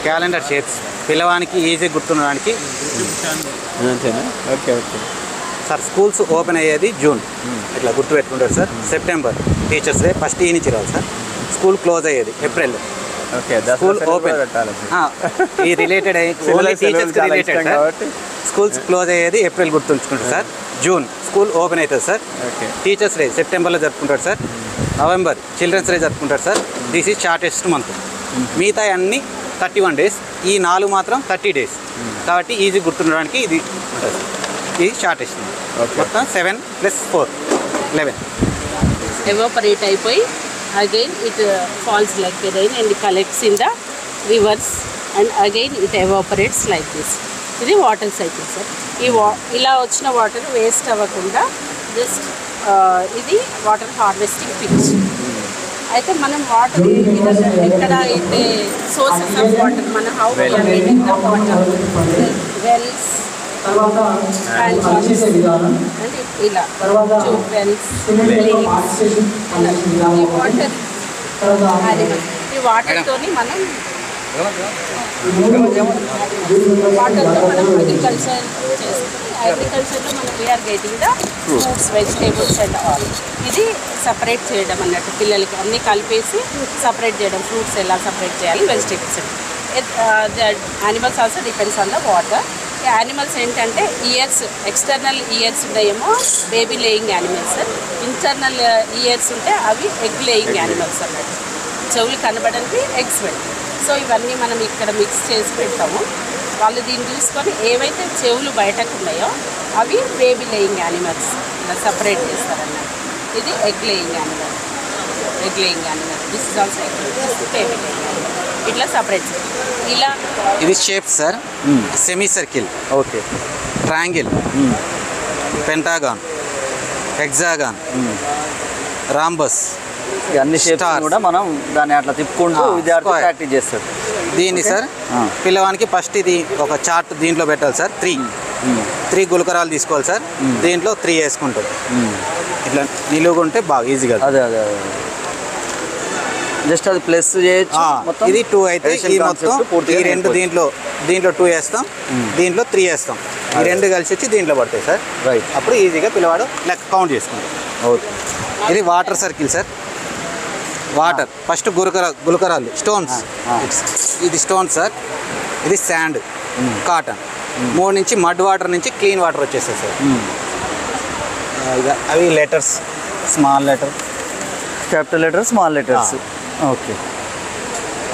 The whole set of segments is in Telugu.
క్యాలెండర్ షేప్స్ పిల్లవానికి ఈజీ గుర్తుండడానికి. Okay okay sir schools open అయ్యేది జూన్, ఇట్లా గుర్తుపెట్టుకుంటారు sir. September teachers day first ఈ నుంచి రావాలి సార్. స్కూల్ క్లోజ్ అయ్యేది ఏప్రిల్. ఓకే స్కూల్ ఓపెన్ ఈ రిలేటెడ్ టీచర్స్కి రిలేటెడ్ సార్. స్కూల్స్ క్లోజ్ అయ్యేది ఏప్రిల్ గుర్తుంచుకుంటారు సార్. జూన్ స్కూల్ ఓపెన్ అవుతుంది సార్. టీచర్స్ డే సెప్టెంబర్లో జరుపుకుంటారు సార్. నవంబర్ చిల్డ్రన్స్ డే జరుపుకుంటారు sir. This is shortest month. మిగతా అన్నీ 31 days, ఈ 4 మాత్రం 30 days. కాబట్టి ఈజీ గుర్తుండడానికి ఇది ఉంటుంది సార్. ఇది షార్టెస్ట్ మొత్తం 7 + 4 11. Evaporate అయిపోయి again it falls like the rain and collects in the rivers and again it evaporates like this. ఇది వాటర్ సైకిల్ సార్. ఇలా వచ్చిన వాటర్ వేస్ట్ అవ్వకుండా జస్ట్ ఇది వాటర్ హార్వెస్టింగ్ పిచ్. అయితే మనం వాటర్ ఎక్కడ అయితే సోర్సెస్ ఆఫ్ వాటర్ మన how we are getting the water wells and ఇలా ట్యూబ్ వెల్స్ ఈ వాటర్తోని మనం అగ్రికల్చర్ చేసుకుని అగ్రికల్చర్లో మనం we are getting the fruits vegetables and all. ఇది సపరేట్ చేయడం అన్నట్టు పిల్లలకి అన్నీ కలిపేసి సపరేట్ చేయడం. ఫ్రూట్స్ ఎలా సపరేట్ చేయాలి, vegetables. The animals also depends on the water. Animals ఏంటంటే ఇయర్స్, ఎక్స్టర్నల్ ఇయర్స్ ఉంటాయేమో baby laying animals, internal years ఉంటే అవి ఎగ్ లేయింగ్ యానిమల్స్ అన్నట్టు. చెవులు కనబడడానికి ఎగ్స్ పెడతాయి. సో ఇవన్నీ మనం ఇక్కడ మిక్స్ చేసి పెడతాము. వాళ్ళు దీన్ని చూసుకొని ఏవైతే చెవులు బయటకు ఉన్నాయో అవి బేబీ లేయింగ్ యానిమల్స్ ఇలా సపరేట్ చేస్తారన్నట్టు. ఇది egg laying animal, egg laying animal. This is also baby laying animal. ఇట్లా సపరేట్ ఇలా. ఇది shape sir. Semi circle, okay, triangle, పెంటాగాన్, hexagon, rhombus, అన్ని షేప్స్ కూడా మనం దాన్ని అట్లా తిప్పుకుంటూ విద్యార్థి ప్రాక్టీస్ చేస్తారు. దీన్ని సార్ పిల్లవానికి ఫస్ట్ ఇది ఒక చార్ట్ దీంట్లో పెట్టాలి సార్. 3 గులకరాలు తీసుకోవాలి సార్. దీంట్లో 3 వేసుకుంటారు. ఇట్లా నిలువుకుంటే బాగా ఈజీగా. అదే అదే జస్ట్ అది ప్లస్ చేయొచ్చు. ఇది 2 అయితే ఈ మొత్తం ఈ 2 దీంట్లో 2 వేస్తాం, దీంట్లో 3 వేస్తాం. ఈ 2 కలిసి వచ్చి దీంట్లో పడతాయి సార్. రైట్. అప్పుడు ఈజీగా పిల్లవాడు లెక్క కౌంట్ చేసుకుంటాడు. ఓకే. ఇది water circle sir. Water first గులకరాలు స్టోన్స్. ఇది స్టోన్ సార్. ఇది శాండ్, కాటన్. 3 నుంచి మడ్ వాటర్ నుంచి క్లీన్ వాటర్ వచ్చేస్తాయి సార్. అవి letters, small letter, capital letter, small letters. Okay.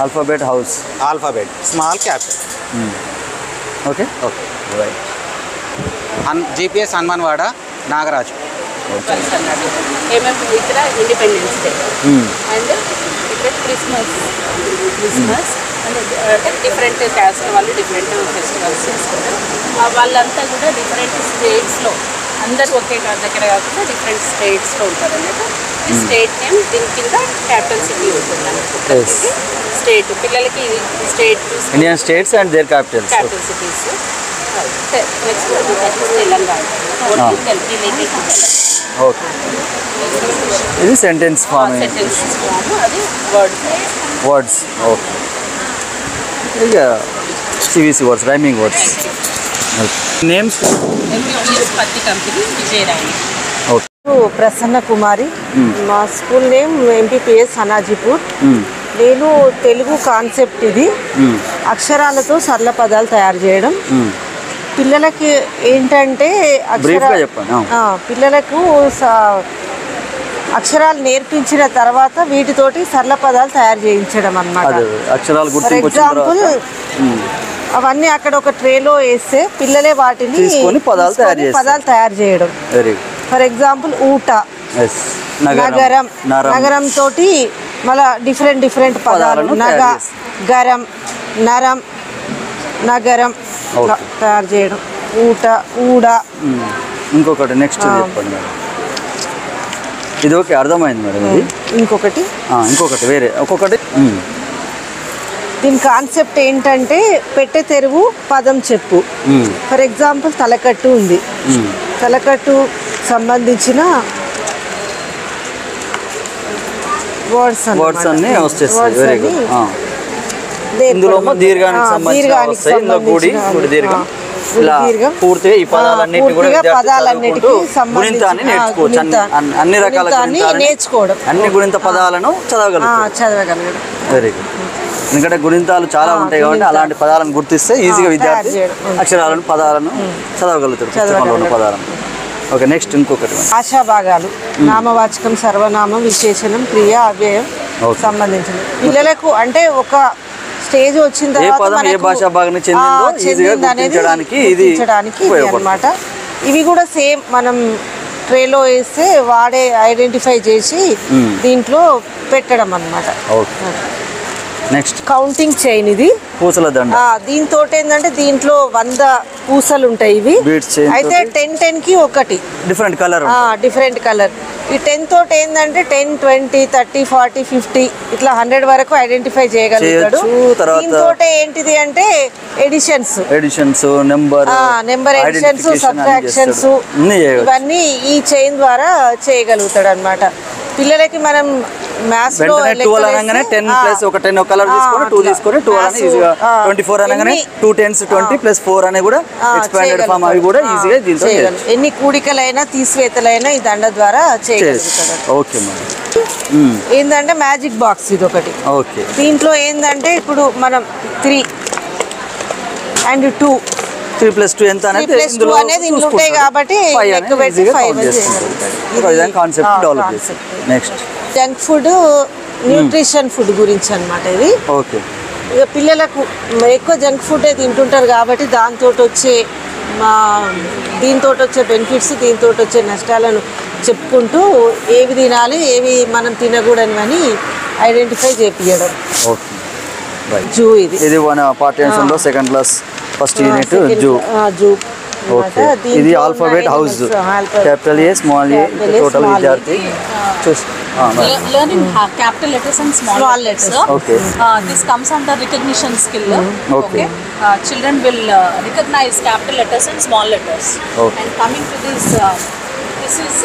Alphabet house, alphabet, small, capital. Okay okay right. GPS Hanumanwada Nagaraju. అన్నట్టు ఏమేమి ఇక్కడ ఇండిపెండెన్స్ డే అండ్ ఇక్కడ క్రిస్మస్ అంటే డిఫరెంట్ క్యాస్ట్ వాళ్ళు డిఫరెంట్ ఫెస్టివల్స్ చేసుకుంటారు. వాళ్ళంతా కూడా డిఫరెంట్ స్టేట్స్లో, అందరూ ఒకే దగ్గర కాకుండా డిఫరెంట్ స్టేట్స్లో ఉంటారు అన్నట్టు. ఈ స్టేట్ నేమ్ దీని కింద క్యాపిటల్ సిటీ ఉంటుంది అన్నట్టు. స్టేట్ పిల్లలకి state Indian states and their capitals, capital cities. Next Telangana. Okay. ఇది సెంటెన్స్ ఫామ్. అది వర్డ్స్. ఓకే. ఇక CVC words, rhyming words. Names. పత్తి కంపెనీ, విజయరాణి. ఓకే. ప్రసన్న కుమారి. మా స్కూల్ నేమ్ ఎంపీపీఎస్ హనాజీపూర్. నేను తెలుగు కాన్సెప్ట్ ఇది. అక్షరాలతో సరళ పదాలు తయారు చేయడం. పిల్లలకి ఏంటంటే పిల్లలకు అక్షరాలు నేర్పించిన తర్వాత వీటితోటి సరళ పదాలు తయారు చేయించడం అన్నమాట. ఫర్ ఎగ్జాంపుల్ అవన్నీ అక్కడ ఒక ట్రేలో వేస్తే పిల్లలే వాటిని పదాలు తయారు చేయడం. ఫర్ ఎగ్జాంపుల్ ఊట, నగరం, నగరం తోటి మళ్ళా డిఫరెంట్ పదాలు. నగ, గరం, నరం, నగరం తయారు చేయడం. ఊట, ఊడ. ఇంకొకటి నెక్స్ట్ చెప్పండి. ఇది ఓకే, అర్థమైంది మేడం. ఇది ఇంకొకటి వేరే ఒక్కొక్కటి. దీని కాన్సెప్ట్ ఏంటంటే పెట్టె తెరువు, పదం చెప్పు. ఫర్ ఎగ్జాంపుల్ తలకట్టు ఉంది. తలకట్టు సంబంధించిన వర్డ్స్ అన్నీ వచ్చేస్తాయి. ఇందులో దీర్ఘానికి సంబంధించిన వస్తాయి. ఇందులో గుడి దీర్ఘం ఇలా పూర్తిగా ఈ పదాలన్నిటిని కూడా పదాలన్నిటికీ గుణింతాన్ని నేర్చుకోవచ్చు. అన్ని రకాల నేర్చుకోవడం, అన్ని గుణింత పదాలను చదవగలరు. Very good. ఎందుకంటే గుణింతాలు చాలా ఉంటాయి కాబట్టి అలాంటి పదాలను గుర్తిస్తే ఈజీగా విద్యార్థి అక్షరాలను పదాలను చదవగలుగుతారు, పుస్తకంలో ఉన్న పదాలను. ఓకే, నెక్స్ట్ ఇంకొకటి భాషా భాగాలు. నామవాచకం, సర్వనామం, విశేషణం, క్రియ, అవ్యయం సంబంధించింది పిల్లలకు. అంటే ఒక స్టేజ్ వచ్చిన తర్వాత ఏ భాషా భాగాన్ని చెందిందనేది ఇది అన్నమాట. ఇవి కూడా సేమ్ మనం ట్రేలో వేస్తే వాడే ఐడెంటిఫై చేసి దీంట్లో పెట్టడం అన్నమాట. Next counting chain. ఇది పూసల దండ. దీంతో ఏంటంటే దీంట్లో 100 పూసలు ఉంటాయి. ఇవి అయితే 10 కి ఒకటి డిఫరెంట్ కలర్. ఈ 10 తోటి ఏంటంటే 10, 20, 30, 40, 50 ఇట్లా 100 వరకు ఐడెంటిఫై చేయగలుగుతాడు. దీంతో ఏంటిది అంటే ఎడిషన్స్, నెంబర్ ఎడిషన్స్, సబ్ట్రాక్షన్స్ ఇవన్నీ ఈ చైన్ ద్వారా చేయగలుగుతాడు అన్నమాట. పిల్లలకి మనం మ్యాథ్స్ లో 12 అనగానే 10 ప్లస్ ఒక 10 ఒక కలర్ తీసుకొని 2 తీసుకొని 2 అని ఈజీగా 24 అనగానే 2 10s 20 ప్లస్ 4 అనే కూడా ఎక్స్పాండెడ్ ఫామ్ అవి కూడా ఈజీగా దీంతో చేయగలరు. ఎన్ని కూడికలైనా తీసివేతలైనా ఈ దండ ద్వారా చేయగలుగుతాడు. Okay madam. ఏంటంటే మ్యాజిక్ బాక్స్ ఇది ఒకటి. ఓకే, దీంట్లో ఏంటంటే ఇప్పుడు మనం 3 and 2 3 + 2 ఎంత అనేది ఇందులో ఉంటాయి కాబట్టి లెక్క పెట్టి 5 చేయగలుగుతాడు. కాన్సెప్ట్ డెవలప్ చేస్తాం. Next junk food, nutrition food గురించి అన్నమాట ఇది. ఓకే, ఇక పిల్లలకు ఎక్కువ జంక్ ఫుడ్ తింటుంటారు కాబట్టి దీంతో వచ్చే బెనిఫిట్స్, దీంతో వచ్చే నష్టాలను చెప్పుకుంటూ ఏవి తినాలి ఏవి మనం తినకూడని అని ఐడెంటిఫై చేపియడం. Okay, zoo. ఇది మన పాఠ్యాంశంలో second class first unit zoo. Okay, ఇది alphabet house. Capital A, small A, total విద్యార్థి learning capital letters and small letters. Okay. This comes under recognition skill. Okay. Children will recognize capital letters and small letters. Okay. And coming to this, this is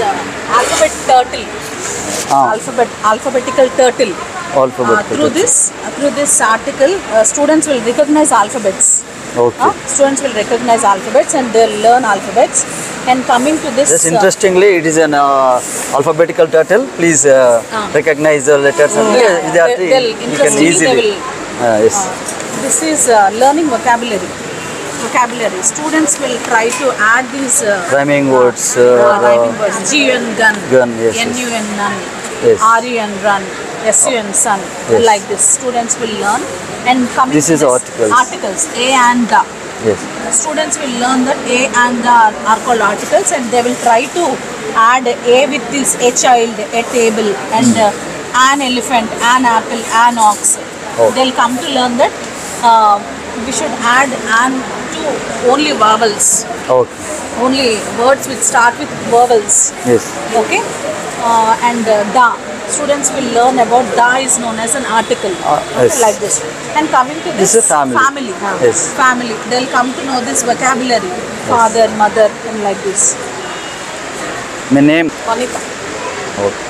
alphabet turtle. Alphabetical turtle. Through this article, students will recognize alphabets. Okay. Students will recognize alphabets and they'll learn alphabets. And coming to this, yes, interestingly, it is an alphabetical turtle. Please recognize the letters and you can easily. Yes. This is learning vocabulary. Students will try to add these rhyming words. G-U-N gun, yes, N-U-N nun, yes. R-U-N run, S-U-N sun. Yes. Like this, students will learn. And coming this to is articles, A and the. Yes. Students will learn that A and the are called articles, and they will try to add A with this a child, a table, and an elephant, an apple, an ox. They'll come to learn that we should add an to only vowels. Okay. Only words which start with vowels. Yes. Okay. And da. Students will learn about da is known as an article. Yes. Like this. And coming to this is family. Yes. Family. They'll come to know this vocabulary. Father, mother, and like this. My name. Vanita. Okay.